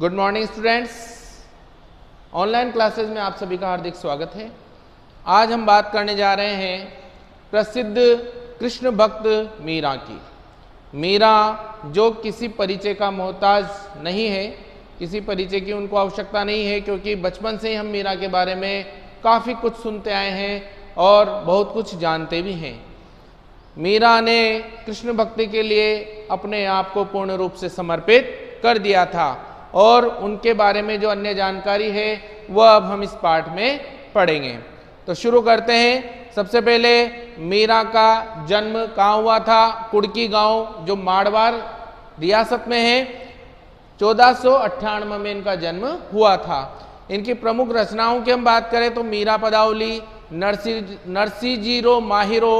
Good morning students. Online classes में आप सभी का हार्दिक स्वागत है। आज हम बात करने जा रहे हैं प्रसिद्ध कृष्ण भक्त मीरा की। मीरा जो किसी परिचय का मोहताज नहीं है, किसी परिचय की उनको आवश्यकता नहीं है, क्योंकि बचपन से ही हम मीरा के बारे में काफ़ी कुछ सुनते आए हैं और बहुत कुछ जानते भी हैं। मीरा ने कृष्ण भक्ति के लिए अपने आप को पूर्ण रूप से समर्पित कर दिया था और उनके बारे में जो अन्य जानकारी है वह अब हम इस पाठ में पढ़ेंगे। तो शुरू करते हैं। सबसे पहले मीरा का जन्म कहाँ हुआ था? कुड़की गांव जो मारवाड़ रियासत में है। 1498 में इनका जन्म हुआ था। इनकी प्रमुख रचनाओं की हम बात करें तो मीरा पदावली, नरसिंहजीरो माहिरो,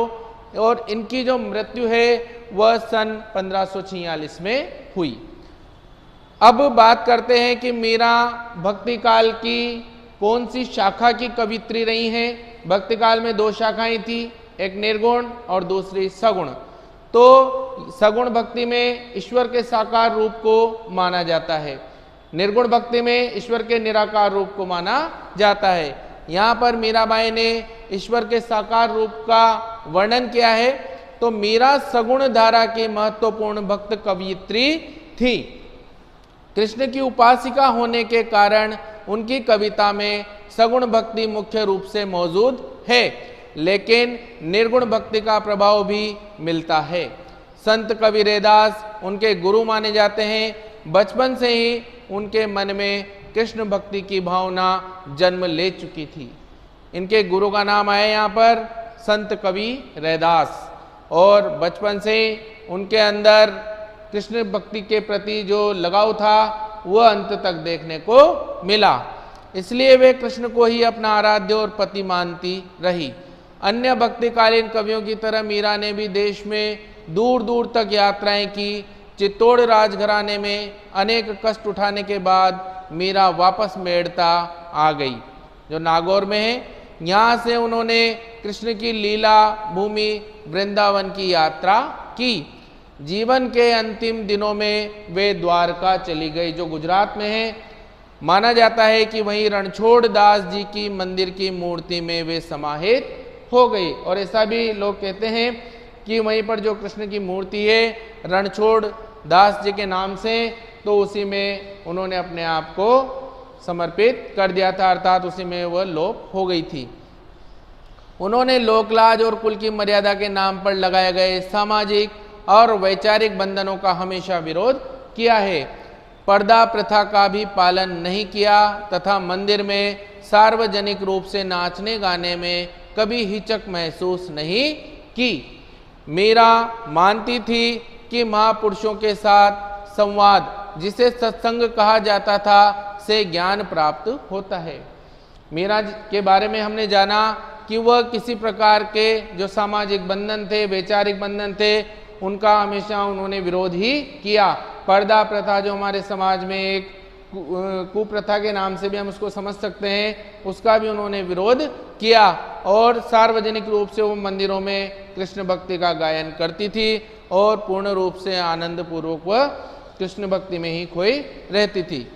और इनकी जो मृत्यु है वह सन 1546 में हुई। अब बात करते हैं कि मीरा भक्ति काल की कौन सी शाखा की कवित्री रही हैं। भक्ति काल में दो शाखाएं थी, एक निर्गुण और दूसरी सगुण। तो सगुण भक्ति में ईश्वर के साकार रूप को माना जाता है, निर्गुण भक्ति में ईश्वर के निराकार रूप को माना जाता है। यहाँ पर मीराबाई ने ईश्वर के साकार रूप का वर्णन किया है। तो मीरा सगुण धारा की महत्वपूर्ण भक्त कवियत्री थी। कृष्ण की उपासिका होने के कारण उनकी कविता में सगुण भक्ति मुख्य रूप से मौजूद है, लेकिन निर्गुण भक्ति का प्रभाव भी मिलता है। संत कवि रैदास उनके गुरु माने जाते हैं। बचपन से ही उनके मन में कृष्ण भक्ति की भावना जन्म ले चुकी थी। इनके गुरु का नाम आया यहाँ पर संत कवि रैदास, और बचपन से उनके अंदर कृष्ण भक्ति के प्रति जो लगाव था वह अंत तक देखने को मिला। इसलिए वे कृष्ण को ही अपना आराध्य और पति मानती रही। अन्य भक्तिकालीन कवियों की तरह मीरा ने भी देश में दूर दूर तक यात्राएं की। चित्तौड़ राजघराने में अनेक कष्ट उठाने के बाद मीरा वापस मेड़ता आ गई, जो नागौर में है। यहाँ से उन्होंने कृष्ण की लीला भूमि वृंदावन की यात्रा की। जीवन के अंतिम दिनों में वे द्वारका चली गई, जो गुजरात में है। माना जाता है कि वहीं रणछोड़ दास जी की मंदिर की मूर्ति में वे समाहित हो गई, और ऐसा भी लोग कहते हैं कि वहीं पर जो कृष्ण की मूर्ति है रणछोड़ दास जी के नाम से, तो उसी में उन्होंने अपने आप को समर्पित कर दिया था, अर्थात उसी में वह लोप हो गई थी। उन्होंने लोकलाज और कुल की मर्यादा के नाम पर लगाए गए सामाजिक और वैचारिक बंधनों का हमेशा विरोध किया है। पर्दा प्रथा का भी पालन नहीं किया तथा मंदिर में सार्वजनिक रूप से नाचने गाने में कभी हिचक महसूस नहीं की। मीरा मानती थी कि महापुरुषों के साथ संवाद, जिसे सत्संग कहा जाता था, से ज्ञान प्राप्त होता है। मीरा के बारे में हमने जाना कि वह किसी प्रकार के जो सामाजिक बंधन थे, वैचारिक बंधन थे, उनका हमेशा उन्होंने विरोध ही किया। पर्दा प्रथा जो हमारे समाज में एक कुप्रथा के नाम से भी हम उसको समझ सकते हैं, उसका भी उन्होंने विरोध किया। और सार्वजनिक रूप से वो मंदिरों में कृष्ण भक्ति का गायन करती थी और पूर्ण रूप से आनंद पूर्वक वह कृष्ण भक्ति में ही खोई रहती थी।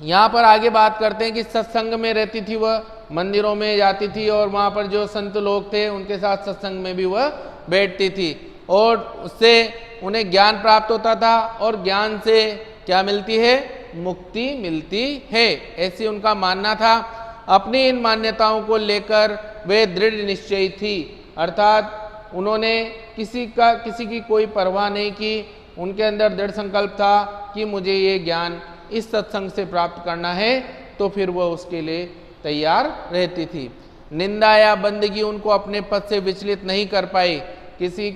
यहाँ पर आगे बात करते हैं कि सत्संग में रहती थी, वह मंदिरों में जाती थी और वहाँ पर जो संत लोग थे उनके साथ सत्संग में भी वह बैठती थी, और उससे उन्हें ज्ञान प्राप्त होता था। और ज्ञान से क्या मिलती है? मुक्ति मिलती है, ऐसी उनका मानना था। अपनी इन मान्यताओं को लेकर वे दृढ़ निश्चयी थी, अर्थात उन्होंने किसी की कोई परवाह नहीं की। उनके अंदर दृढ़ संकल्प था कि मुझे ये ज्ञान इस सत्संग से प्राप्त करना है, तो फिर वह उसके लिए तैयार रहती थी। निंदा या बंदगी उनको अपने पद से विचलित नहीं कर पाई। किसी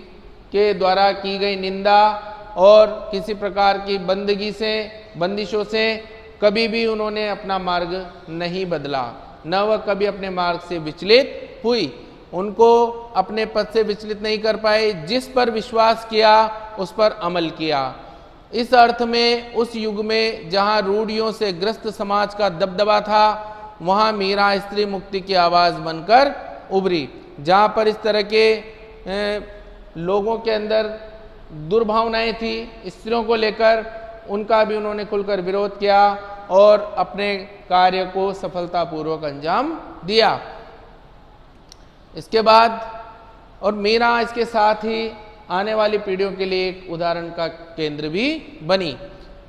के द्वारा की गई निंदा और किसी प्रकार की बंदगी से, बंदिशों से कभी भी उन्होंने अपना मार्ग नहीं बदला, न वह कभी अपने मार्ग से विचलित हुई। उनको अपने पद से विचलित नहीं कर पाए। जिस पर विश्वास किया उस पर अमल किया। इस अर्थ में उस युग में जहाँ रूढ़ियों से ग्रस्त समाज का दबदबा था, वहाँ मीरा स्त्री मुक्ति की आवाज़ बनकर उभरी। जहाँ पर इस तरह के लोगों के अंदर दुर्भावनाएं थी स्त्रियों को लेकर, उनका भी उन्होंने खुलकर विरोध किया और अपने कार्य को सफलतापूर्वक अंजाम दिया। इसके बाद और मीरा इसके साथ ही आने वाली पीढ़ियों के लिए एक उदाहरण का केंद्र भी बनी।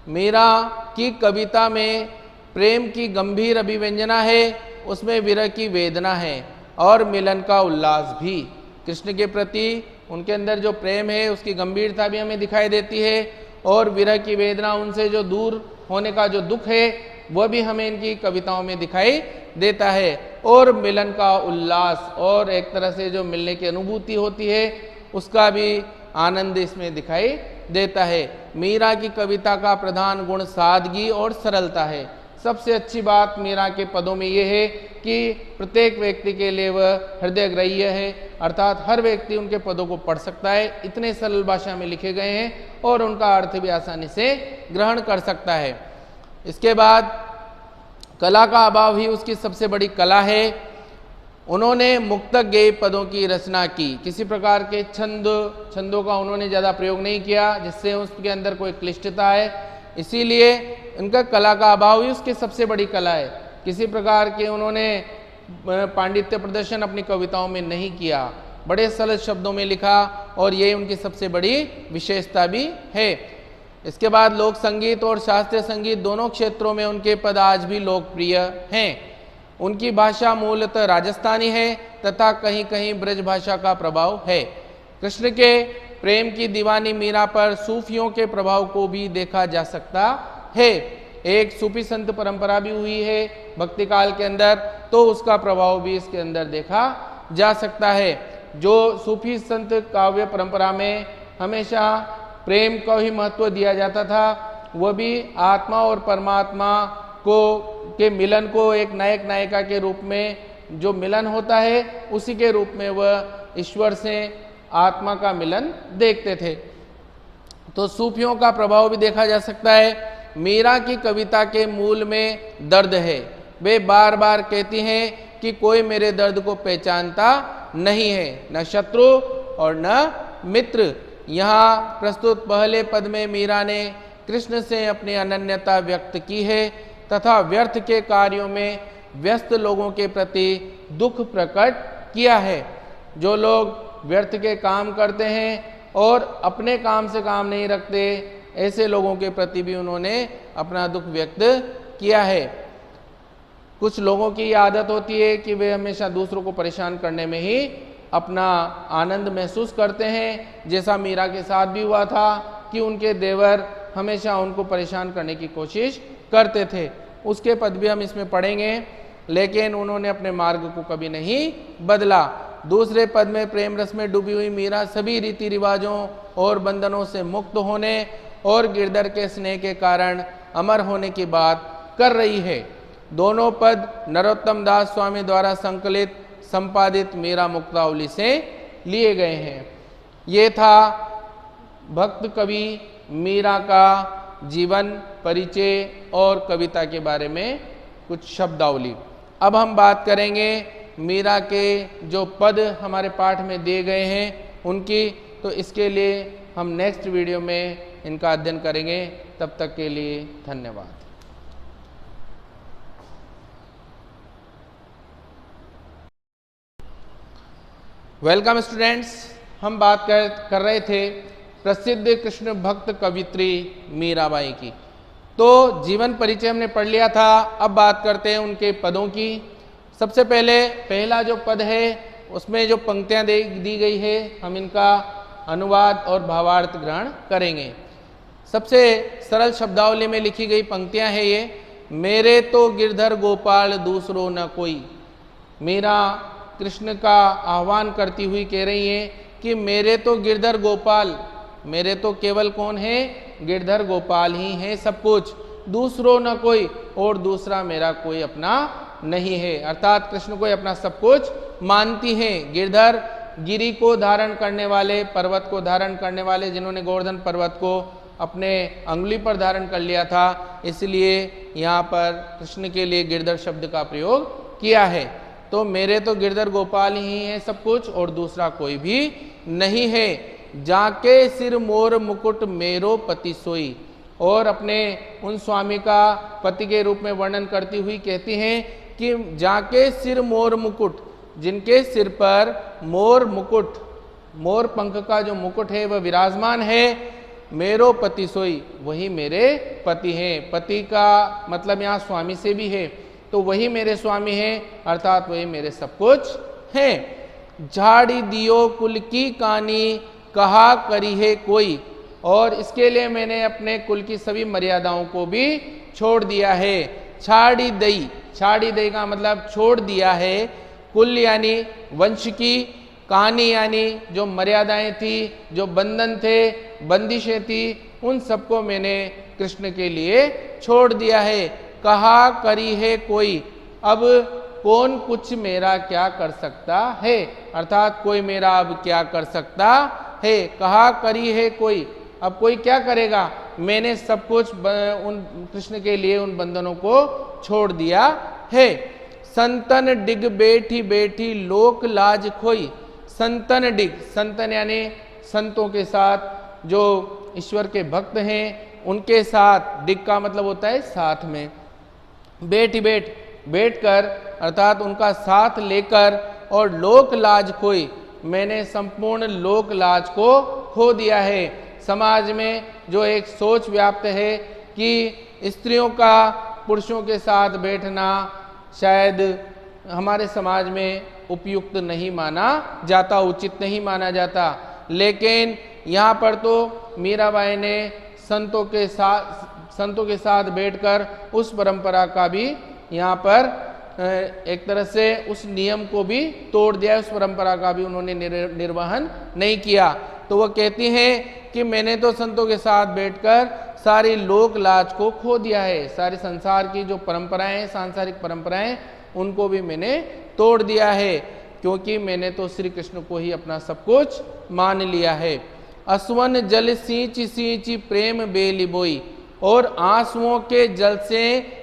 मीरा की कविता में प्रेम की गंभीर अभिव्यंजना है, उसमें विरह की वेदना है और मिलन का उल्लास भी। कृष्ण के प्रति उनके अंदर जो प्रेम है उसकी गंभीरता भी हमें दिखाई देती है और विरह की वेदना, उनसे जो दूर होने का जो दुख है वह भी हमें इनकी कविताओं में दिखाई देता है और मिलन का उल्लास और एक तरह से जो मिलने की अनुभूति होती है उसका भी आनंद इसमें दिखाई देता है। मीरा की कविता का प्रधान गुण सादगी और सरलता है। सबसे अच्छी बात मीरा के पदों में यह है कि प्रत्येक व्यक्ति के लिए वह हृदय ग्राह्य है, अर्थात हर व्यक्ति उनके पदों को पढ़ सकता है। इतने सरल भाषा में लिखे गए हैं और उनका अर्थ भी आसानी से ग्रहण कर सकता है। इसके बाद कला का अभाव ही उसकी सबसे बड़ी कला है। उन्होंने मुक्तक गेय पदों की रचना की, किसी प्रकार के छंदों का उन्होंने ज़्यादा प्रयोग नहीं किया जिससे उसके अंदर कोई क्लिष्टता है, इसीलिए उनका कला का अभाव ही उसकी सबसे बड़ी कला है। किसी प्रकार के उन्होंने पांडित्य प्रदर्शन अपनी कविताओं में नहीं किया, बड़े सरल शब्दों में लिखा और ये उनकी सबसे बड़ी विशेषता भी है। इसके बाद लोक संगीत और शास्त्रीय संगीत दोनों क्षेत्रों में उनके पद आज भी लोकप्रिय हैं। उनकी भाषा मूलतः राजस्थानी है तथा कहीं कहीं ब्रज भाषा का प्रभाव है। कृष्ण के प्रेम की दीवानी मीरा पर सूफियों के प्रभाव को भी देखा जा सकता है। एक सूफी संत परंपरा भी हुई है भक्ति काल के अंदर, तो उसका प्रभाव भी इसके अंदर देखा जा सकता है। जो सूफी संत काव्य परंपरा में हमेशा प्रेम को ही महत्व दिया जाता था, वह भी आत्मा और परमात्मा के मिलन को एक नायक नायिका के रूप में जो मिलन होता है उसी के रूप में वह ईश्वर से आत्मा का मिलन देखते थे। तो सूफियों का प्रभाव भी देखा जा सकता है। मीरा की कविता के मूल में दर्द है। वे बार बार कहती हैं कि कोई मेरे दर्द को पहचानता नहीं है, न शत्रु और न मित्र। यहाँ प्रस्तुत पहले पद में मीरा ने कृष्ण से अपनी अनन्यता व्यक्त की है तथा व्यर्थ के कार्यों में व्यस्त लोगों के प्रति दुख प्रकट किया है। जो लोग व्यर्थ के काम करते हैं और अपने काम से काम नहीं रखते, ऐसे लोगों के प्रति भी उन्होंने अपना दुख व्यक्त किया है। कुछ लोगों की आदत होती है कि वे हमेशा दूसरों को परेशान करने में ही अपना आनंद महसूस करते हैं, जैसा मीरा के साथ भी हुआ था कि उनके देवर हमेशा उनको परेशान करने की कोशिश करते थे। उसके पद भी हम इसमें पढ़ेंगे, लेकिन उन्होंने अपने मार्ग को कभी नहीं बदला। दूसरे पद में प्रेम रस में डूबी हुई मीरा सभी रीति रिवाजों और बंधनों से मुक्त होने और गिरधर के स्नेह के कारण अमर होने की बात कर रही है। दोनों पद नरोत्तम दास स्वामी द्वारा संकलित संपादित मीरा मुक्तावली से लिए गए हैं। ये था भक्त कवि मीरा का जीवन परिचय और कविता के बारे में कुछ शब्दावली। अब हम बात करेंगे मीरा के जो पद हमारे पाठ में दिए गए हैं उनकी, तो इसके लिए हम नेक्स्ट वीडियो में इनका अध्ययन करेंगे। तब तक के लिए धन्यवाद। वेलकम स्टूडेंट्स, हम बात कर रहे थे प्रसिद्ध कृष्ण भक्त कवित्री मीराबाई की। तो जीवन परिचय हमने पढ़ लिया था, अब बात करते हैं उनके पदों की। सबसे पहला जो पद है उसमें जो पंक्तियां दी गई है, हम इनका अनुवाद और भावार्थ ग्रहण करेंगे। सबसे सरल शब्दावली में लिखी गई पंक्तियां है ये, मेरे तो गिरधर गोपाल दूसरो न कोई। मीरा कृष्ण का आह्वान करती हुई कह रही हैं कि मेरे तो गिरधर गोपाल, मेरे तो केवल कौन है, गिरधर गोपाल ही है सब कुछ, दूसरो न कोई, और दूसरा मेरा कोई अपना नहीं है। अर्थात कृष्ण को अपना सब कुछ मानती हैं। गिरधर गिरी को धारण करने वाले, पर्वत को धारण करने वाले, जिन्होंने गोवर्धन पर्वत को अपने अंगुली पर धारण कर लिया था, इसलिए यहाँ पर कृष्ण के लिए गिरधर शब्द का प्रयोग किया है। तो मेरे तो गिरधर गोपाल ही है सब कुछ और दूसरा कोई भी नहीं है। जाके सिर मोर मुकुट मेरो पति सोई। और अपने उन स्वामी का पति के रूप में वर्णन करती हुई कहती हैं कि जाके सिर मोर मुकुट, जिनके सिर पर मोर मुकुट, मोर पंख का जो मुकुट है वह विराजमान है, मेरो पति सोई, वही मेरे पति हैं। पति का मतलब यहाँ स्वामी से भी है, तो वही मेरे स्वामी हैं, अर्थात वही मेरे सब कुछ हैं। झाड़ी दियो कुल की कानी, कहा करी है कोई, और इसके लिए मैंने अपने कुल की सभी मर्यादाओं को भी छोड़ दिया है। छाड़ी दई, छाड़ी दई का मतलब छोड़ दिया है, कुल यानी वंश की, कहानी यानी जो मर्यादाएं थी, जो बंधन थे, बंदिशें थी, उन सबको मैंने कृष्ण के लिए छोड़ दिया है। कहा करी है कोई, अब कौन कुछ मेरा क्या कर सकता है, अर्थात कोई मेरा अब क्या कर सकता है। कहा करी है कोई, अब कोई क्या करेगा, मैंने सब कुछ उन कृष्ण के लिए उन बंधनों को छोड़ दिया है। संतन डिग बैठी बैठी लोक लाज खोई, संतन डिग, संतन यानी संतों के साथ, जो ईश्वर के भक्त हैं उनके साथ, डिग का मतलब होता है साथ में, बैठ कर अर्थात उनका साथ लेकर, और लोक लाज खोई, मैंने संपूर्ण लोक लाज को खो दिया है। समाज में जो एक सोच व्याप्त है कि स्त्रियों का पुरुषों के साथ बैठना शायद हमारे समाज में उपयुक्त नहीं माना जाता, उचित नहीं माना जाता, लेकिन यहाँ पर तो मीराबाई ने संतों के साथ बैठकर उस परंपरा का भी यहाँ पर एक तरह से उस नियम को भी तोड़ दिया, उस परंपरा का भी उन्होंने निर्वहन नहीं किया। तो वह कहती हैं कि मैंने तो संतों के साथ बैठकर सारी लोक लाज को खो दिया है, सारी संसार की जो परंपराएं हैं, सांसारिक परंपराएं, उनको भी मैंने तोड़ दिया है, क्योंकि मैंने तो श्री कृष्ण को ही अपना सब कुछ मान लिया है। असवन जल सींच सींच प्रेम बेली बोई, और आंसुओं के जल से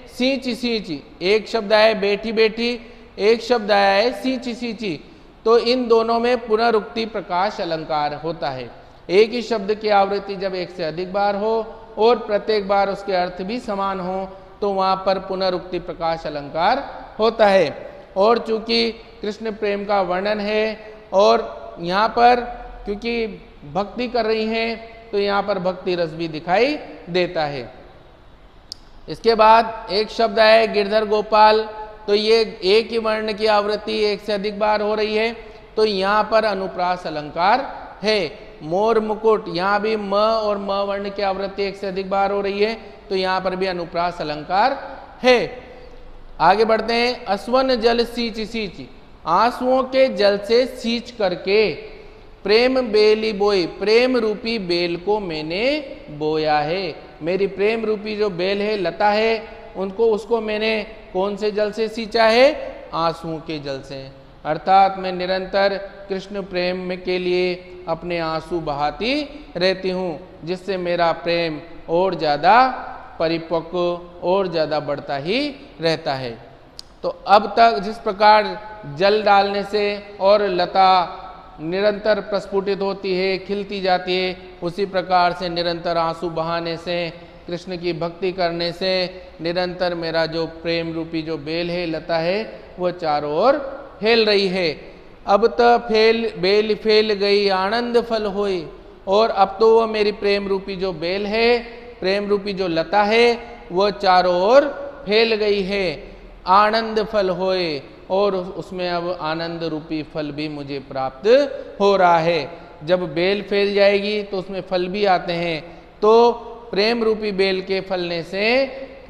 सींच सींच, एक शब्द आया बैठी बैठी, एक शब्द आया है सींच सींची, तो इन दोनों में पुनरुक्ति प्रकाश अलंकार होता है। एक ही शब्द की आवृत्ति जब एक से अधिक बार हो और प्रत्येक बार उसके अर्थ भी समान हो, तो वहाँ पर पुनरुक्ति प्रकाश अलंकार होता है। और चूंकि कृष्ण प्रेम का वर्णन है और यहाँ पर क्योंकि भक्ति कर रही हैं, तो यहाँ पर भक्ति रस भी दिखाई देता है। इसके बाद एक शब्द है गिरधर गोपाल, तो ये एक ही वर्ण की आवृत्ति एक से अधिक बार हो रही है, तो यहाँ पर अनुप्रास अलंकार है। मोर मुकुट, यहाँ भी म और म वर्ण की आवृत्ति एक से अधिक बार हो रही है, तो यहाँ पर भी अनुप्रास अलंकार है। आगे बढ़ते हैं। असवन जल सींच सींच, आंसुओं के जल से सींच करके, प्रेम बेली बोई, प्रेम रूपी बेल को मैंने बोया है। मेरी प्रेम रूपी जो बेल है, लता है, उसको मैंने कौन से जल से सींचा है, आंसुओं के जल से, अर्थात मैं निरंतर कृष्ण प्रेम के लिए अपने आंसू बहाती रहती हूँ, जिससे मेरा प्रेम और ज़्यादा परिपक्व और ज़्यादा बढ़ता ही रहता है। तो अब तक जिस प्रकार जल डालने से और लता निरंतर प्रस्फुटित होती है, खिलती जाती है, उसी प्रकार से निरंतर आंसू बहाने से, कृष्ण की भक्ति करने से निरंतर मेरा जो प्रेम रूपी जो बेल है, लता है, वह चारों ओर फैल रही है। अब तो बेल फैल गई आनंद फल होई, और अब तो वह मेरी प्रेम रूपी जो बेल है, प्रेम रूपी जो लता है, वह चारों ओर फैल गई है, आनंद फल होए, और उसमें अब आनंद रूपी फल भी मुझे प्राप्त हो रहा है। जब बेल फैल जाएगी तो उसमें फल भी आते हैं, तो प्रेम रूपी बेल के फलने से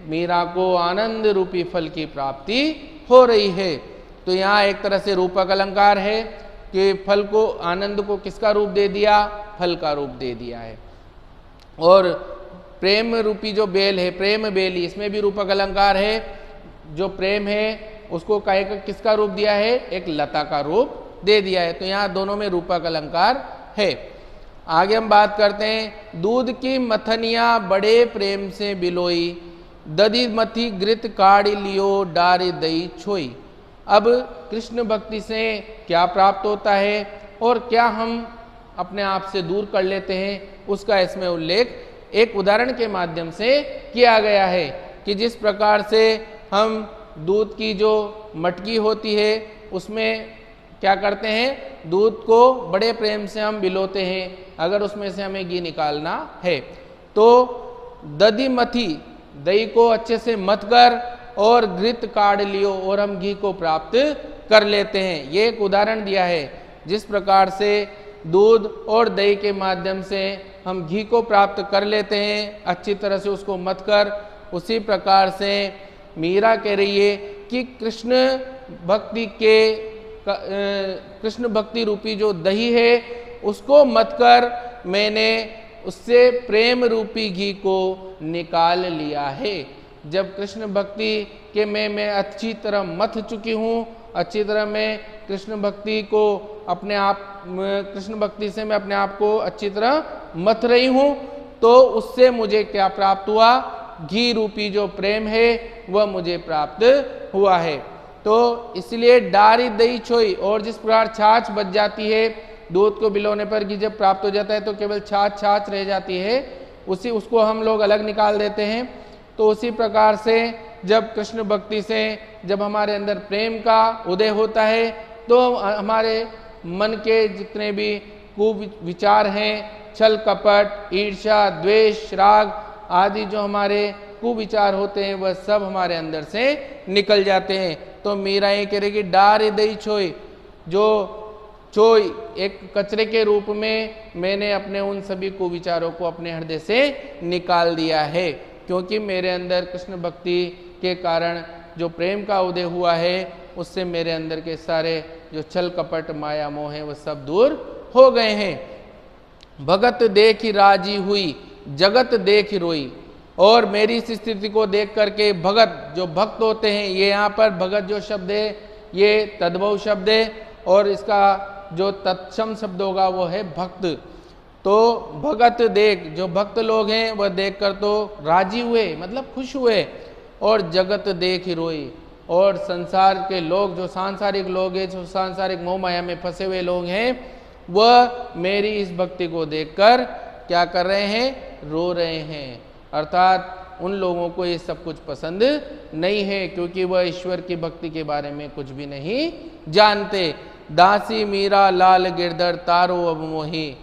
मीरा को आनंद रूपी फल की प्राप्ति हो रही है। तो यहाँ एक तरह से रूपक अलंकार है कि फल को, आनंद को किसका रूप दे दिया, फल का रूप दे दिया है। और प्रेम रूपी जो बेल है, प्रेम बेली, इसमें भी रूपक अलंकार है। जो प्रेम है उसको किसका रूप दिया है, एक लता का रूप दे दिया है। तो यहाँ दोनों में रूपक अलंकार है। आगे हम बात करते हैं। दूध की मथनिया बड़े प्रेम से बिलोई, दधी मथी घृत काढ़ी लियो डारी दई छोई। अब कृष्ण भक्ति से क्या प्राप्त होता है और क्या हम अपने आप से दूर कर लेते हैं, उसका इसमें उल्लेख एक उदाहरण के माध्यम से किया गया है कि जिस प्रकार से हम दूध की जो मटकी होती है उसमें क्या करते हैं, दूध को बड़े प्रेम से हम बिलोते हैं अगर उसमें से हमें घी निकालना है। तो दधी मथी, दही को अच्छे से मथ कर और घृत काढ़ लियो और हम घी को प्राप्त कर लेते हैं। ये एक उदाहरण दिया है जिस प्रकार से दूध और दही के माध्यम से हम घी को प्राप्त कर लेते हैं अच्छी तरह से उसको मथ कर, उसी प्रकार से मीरा कह रही है कि कृष्ण भक्ति रूपी जो दही है उसको मथ कर मैंने उससे प्रेम रूपी घी को निकाल लिया है। जब कृष्ण भक्ति के मैं अच्छी तरह मथ चुकी हूँ, अच्छी तरह मैं कृष्ण भक्ति को कृष्ण भक्ति से मैं अपने आप को अच्छी तरह मथ रही हूँ, तो उससे मुझे क्या प्राप्त हुआ, घी रूपी जो प्रेम है वह मुझे प्राप्त हुआ है। तो इसलिए डारी दही छोई, और जिस प्रकार छाछ बच जाती है, दूध को बिलोने पर घी जब प्राप्त हो जाता है तो केवल छाछ रह जाती है, उसको हम लोग अलग निकाल देते हैं। तो उसी प्रकार से जब कृष्ण भक्ति से जब हमारे अंदर प्रेम का उदय होता है तो हमारे मन के जितने भी कुविचार हैं, छल कपट, ईर्ष्या, द्वेष, राग आदि जो हमारे कुविचार होते हैं वह सब हमारे अंदर से निकल जाते हैं। तो मीरा ये कह रही कि डार दही छोई, जो चोई एक कचरे के रूप में मैंने अपने उन सभी कुविचारों को अपने हृदय से निकाल दिया है, क्योंकि मेरे अंदर कृष्ण भक्ति के कारण जो प्रेम का उदय हुआ है उससे मेरे अंदर के सारे जो छल कपट माया मोह है वह सब दूर हो गए हैं। भगत देख राजी हुई, जगत देख रोई। और मेरी इस स्थिति को देख करके भगत, जो भक्त होते हैं, ये यहाँ पर भगत जो शब्द है ये तद्भव शब्द है और इसका जो तत्सम शब्द होगा वो है भक्त। तो भगत देख, जो भक्त लोग हैं वह देखकर तो राजी हुए, मतलब खुश हुए, और जगत देख रोई। और संसार के लोग, जो सांसारिक लोग हैं, जो सांसारिक मोह माया में फंसे हुए लोग हैं, वह मेरी इस भक्ति को देखकर क्या कर रहे हैं, रो रहे हैं। अर्थात उन लोगों को ये सब कुछ पसंद नहीं है, क्योंकि वह ईश्वर की भक्ति के बारे में कुछ भी नहीं जानते। दासी मीरा लाल गिरधर तारो अब मोही।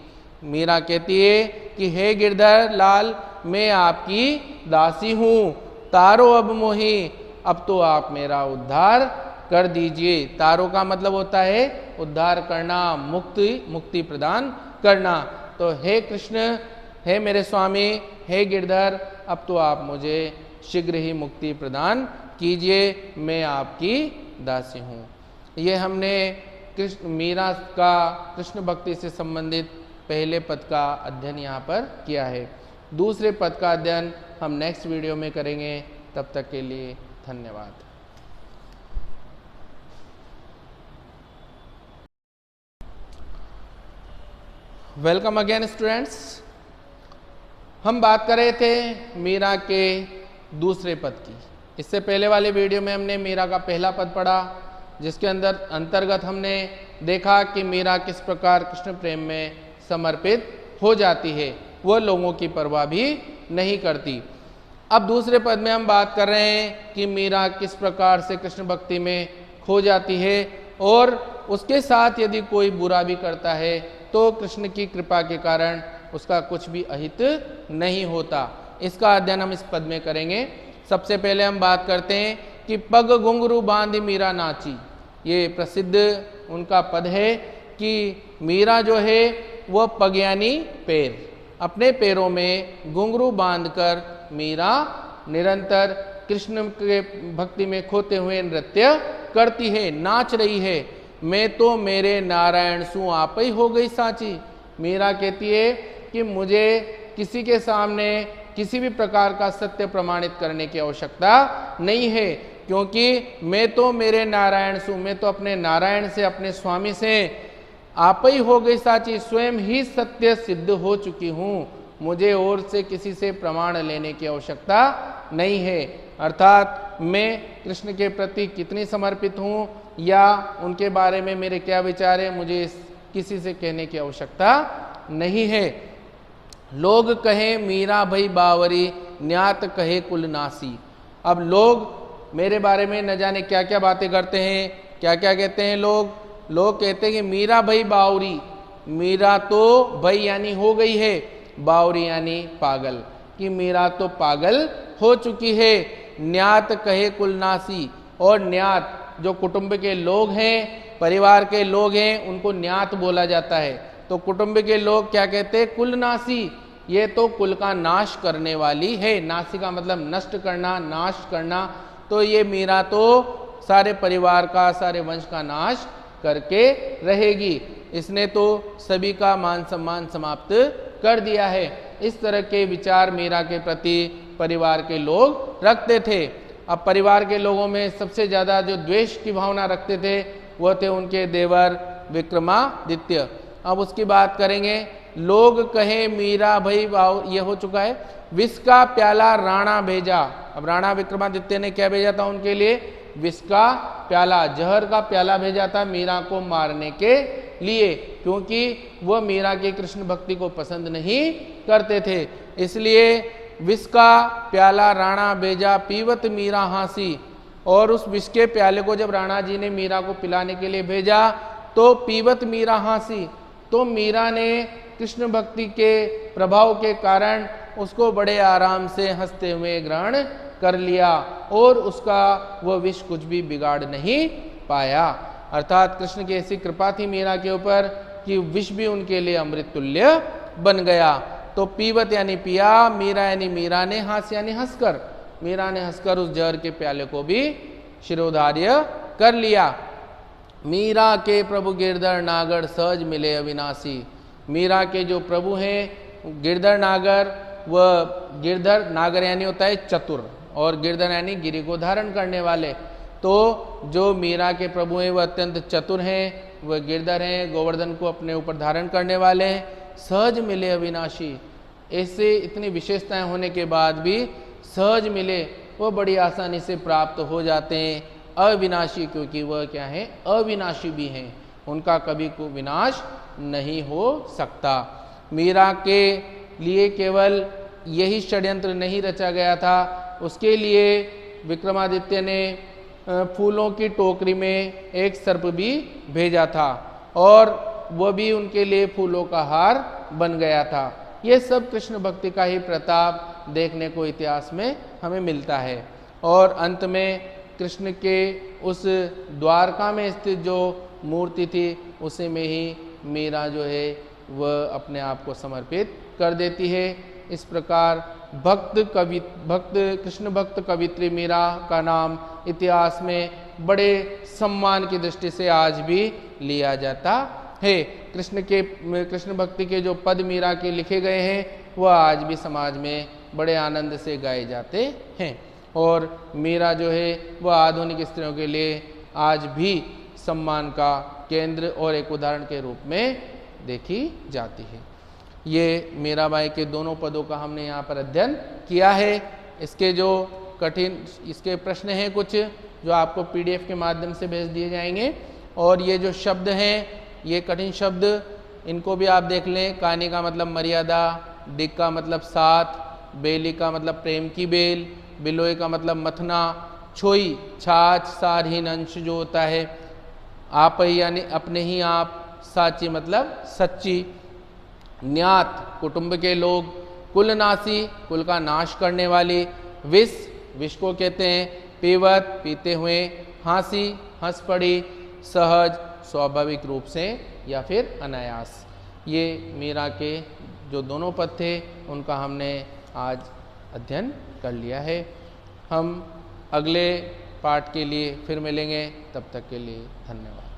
मीरा कहती है कि हे गिरधर लाल, मैं आपकी दासी हूँ, तारो अब मोही, अब तो आप मेरा उद्धार कर दीजिए। तारो का मतलब होता है उद्धार करना, मुक्ति प्रदान करना। तो हे कृष्ण, हे मेरे स्वामी, हे गिरधर, अब तो आप मुझे शीघ्र ही मुक्ति प्रदान कीजिए, मैं आपकी दासी हूँ। ये हमने मीरा का कृष्ण भक्ति से संबंधित पहले पद का अध्ययन यहाँ पर किया है। दूसरे पद का अध्ययन हम नेक्स्ट वीडियो में करेंगे। तब तक के लिए धन्यवाद। Welcome again students. हम बात कर रहे थे मीरा के दूसरे पद की। इससे पहले वाले वीडियो में हमने मीरा का पहला पद पढ़ा, जिसके अंतर्गत हमने देखा कि मीरा किस प्रकार कृष्ण प्रेम में समर्पित हो जाती है, वह लोगों की परवाह भी नहीं करती। अब दूसरे पद में हम बात कर रहे हैं कि मीरा किस प्रकार से कृष्ण भक्ति में खो जाती है, और उसके साथ यदि कोई बुरा भी करता है तो कृष्ण की कृपा के कारण उसका कुछ भी अहित नहीं होता। इसका अध्ययन हम इस पद में करेंगे। सबसे पहले हम बात करते हैं कि पग घुंघरू बांधी मीरा नाची। ये प्रसिद्ध उनका पद है कि मीरा जो है वह पग यानी पैर, अपने पैरों में घुंघरू बांधकर मीरा निरंतर कृष्ण के भक्ति में खोते हुए नृत्य करती है, नाच रही है। मैं तो मेरे नारायण सु आप ही हो गई साची। मीरा कहती है कि मुझे किसी के सामने किसी भी प्रकार का सत्य प्रमाणित करने की आवश्यकता नहीं है, क्योंकि मैं तो मेरे नारायण सु, मैं तो अपने नारायण से, अपने स्वामी से आप ही हो गई साची, स्वयं ही सत्य सिद्ध हो चुकी हूँ। मुझे और से किसी से प्रमाण लेने की आवश्यकता नहीं है। अर्थात मैं कृष्ण के प्रति कितनी समर्पित हूँ या उनके बारे में मेरे क्या विचार है, मुझे किसी से कहने की आवश्यकता नहीं है। लोग कहे मीरा भई बावरी, न्यात कहे कुल नासी। अब लोग मेरे बारे में न जाने क्या क्या बातें करते हैं, क्या क्या कहते हैं लोग कहते हैं कि मीरा भई बावरी, मीरा तो भई यानी हो गई है, बावरी यानी पागल, कि मीरा तो पागल हो चुकी है। न्यात कहे कुलनासी, और न्यात जो कुटुंब के लोग हैं, परिवार के लोग हैं, उनको न्यात बोला जाता है। तो कुटुंब के लोग क्या कहते हैं? कुलनासी, ये तो कुल का नाश करने वाली है। नासी का मतलब नष्ट करना, नाश करना। तो ये मीरा तो सारे परिवार का, सारे वंश का नाश करके रहेगी। इसने तो सभी का मान सम्मान समाप्त कर दिया है। इस तरह के विचार मीरा के प्रति परिवार के लोग रखते थे। अब परिवार के लोगों में सबसे ज़्यादा जो द्वेष की भावना रखते थे वो थे उनके देवर विक्रमादित्य। अब उसकी बात करेंगे। लोग कहे मीरा भई बाव, ये हो चुका है। विष का प्याला राणा भेजा। अब राणा विक्रमादित्य ने क्या भेजा था उनके लिए? विष का प्याला, जहर का प्याला भेजा था मीरा को मारने के लिए, क्योंकि वह मीरा की कृष्ण भक्ति को पसंद नहीं करते थे। इसलिए विष का प्याला राणा भेजा, पीवत मीरा हासी। और उस विष के प्याले को जब राणा जी ने मीरा को पिलाने के लिए भेजा तो पीवत मीरा हासी, तो मीरा ने कृष्ण भक्ति के प्रभाव के कारण उसको बड़े आराम से हंसते हुए ग्रहण कर लिया, और उसका वह विष कुछ भी बिगाड़ नहीं पाया। अर्थात कृष्ण की ऐसी कृपा थी मीरा के ऊपर कि विष भी उनके लिए अमृत तुल्य बन गया। तो पीवत यानी पिया, मीरा यानी मीरा ने, हास यानी हंसकर, मीरा ने हंसकर उस जहर के प्याले को भी शिरोधार्य कर लिया। मीरा के प्रभु गिरधर नागर, सहज मिले अविनाशी। मीरा के जो प्रभु हैं गिरधर नागर, वह गिरधर नागर यानी होता है चतुर, और गिरधर यानी गिरि को धारण करने वाले। तो जो मीरा के प्रभु हैं वह अत्यंत चतुर हैं, वह गिरधर हैं, गोवर्धन को अपने ऊपर धारण करने वाले हैं। सहज मिले अविनाशी, ऐसे इतनी विशेषताएं होने के बाद भी सहज मिले, वह बड़ी आसानी से प्राप्त हो जाते हैं। अविनाशी, क्योंकि वह क्या है? अविनाशी भी हैं, उनका कभी को विनाश नहीं हो सकता। मीरा के लिए केवल यही षड्यंत्र नहीं रचा गया था, उसके लिए विक्रमादित्य ने फूलों की टोकरी में एक सर्प भी भेजा था, और वह भी उनके लिए फूलों का हार बन गया था। ये सब कृष्ण भक्ति का ही प्रताप देखने को इतिहास में हमें मिलता है। और अंत में कृष्ण के उस द्वारका में स्थित जो मूर्ति थी उसी में ही मीरा जो है वह अपने आप को समर्पित कर देती है। इस प्रकार भक्त कृष्ण भक्त कवित्री मीरा का नाम इतिहास में बड़े सम्मान की दृष्टि से आज भी लिया जाता है। कृष्ण भक्ति के जो पद मीरा के लिखे गए हैं वह आज भी समाज में बड़े आनंद से गाए जाते हैं, और मीरा जो है वह आधुनिक स्त्रियों के लिए आज भी सम्मान का केंद्र और एक उदाहरण के रूप में देखी जाती है। ये मीराबाई के दोनों पदों का हमने यहाँ पर अध्ययन किया है। इसके जो इसके प्रश्न हैं कुछ जो आपको PDF के माध्यम से भेज दिए जाएंगे, और ये जो शब्द हैं ये कठिन शब्द, इनको भी आप देख लें। कानी का मतलब मर्यादा, डिग का मतलब साथ, बेली का मतलब प्रेम की बेल, बिलोई का मतलब मथना, छोई छाछ सारहीन अंश जो होता है, आप ही यानी अपने ही आप, साची मतलब सच्ची, न्यात कुटुंब के लोग, कुलनासी कुल का नाश करने वाली, विष को कहते हैं, पीवत पीते हुए, हासी हंस पड़ी, सहज स्वाभाविक रूप से या फिर अनायास। ये मीरा के जो दोनों पद थे उनका हमने आज अध्ययन कर लिया है। हम अगले पाठ के लिए फिर मिलेंगे, तब तक के लिए धन्यवाद।